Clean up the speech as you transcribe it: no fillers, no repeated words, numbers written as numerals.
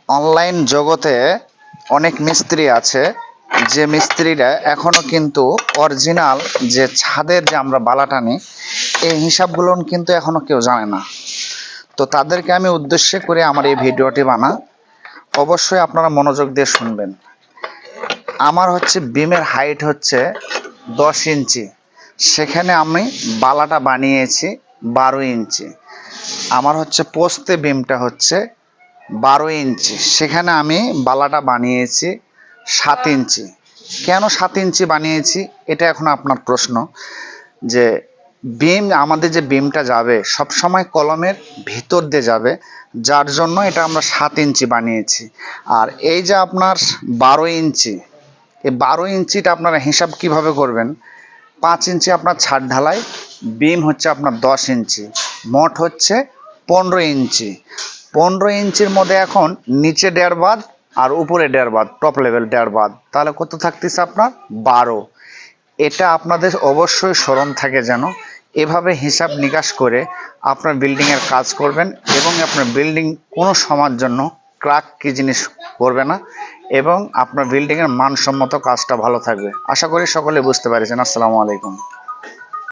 Online জগতে অনেক মিস্ত্রি আছে, যে মিস্ত্রিরা এখনো কিন্তু অরিজিনাল যে ছাদের যে আমরা বালা টানি এই হিসাবগুলো কিন্তু এখনো কেউ জানে না। তো তাদেরকে আমি উদ্দেশ্য করে আমার এই ভিডিওটি বানা। অবশ্যই আপনারা মনোযোগ দিয়ে শুনবেন। আমার হচ্ছে বিমের হাইট হচ্ছে 10 ইঞ্চি, সেখানে আমি বালাটা বানিয়েছি 12 ইঞ্চি। আমার হচ্ছে পোস্তে বিমটা হচ্ছে 12 ইঞ্চি, সেখানে আমি বালাটা বানিয়েছি 7 ইঞ্চি। কেন 7 ইঞ্চি বানিয়েছি এটা এখন আপনার প্রশ্ন। যে বিম, আমাদের যে বিমটা যাবে সব সময় কলমের ভিতর দিয়ে যাবে, যার জন্য এটা আমরা 7 ইঞ্চি বানিয়েছি। আর এই যে আপনার 12 ইঞ্চি, এই 12 ইঞ্চিটা আপনারা হিসাব কিভাবে করবেন? 5 ইঞ্চি আপনার ছাদ ঢালাই, বিম হচ্ছে আপনার 10 ইঞ্চি, মোট হচ্ছে 15 ইঞ্চি। 15 ইঞ্চির মধ্যে এখন নিচে 1.5 বাদ আর উপরে 1.5 বাদ, টপ লেভেল 1.5 বাদ, তাহলে কত থাকতেছে আপনার 12। এটা আপনাদের অবশ্যই স্মরণ থাকে যেন এভাবে হিসাব নিকাশ করে আপনার বিল্ডিংয়ের কাজ করবেন, এবং আপনার বিল্ডিং কোনো সময়ের জন্য ক্র্যাক কি জিনিস করবে না, এবং আপনার বিল্ডিংয়ের মানসম্মত কাজটা ভালো থাকবে। আশা করি সকলে বুঝতে পেরেছেন। আসসালামু আলাইকুম।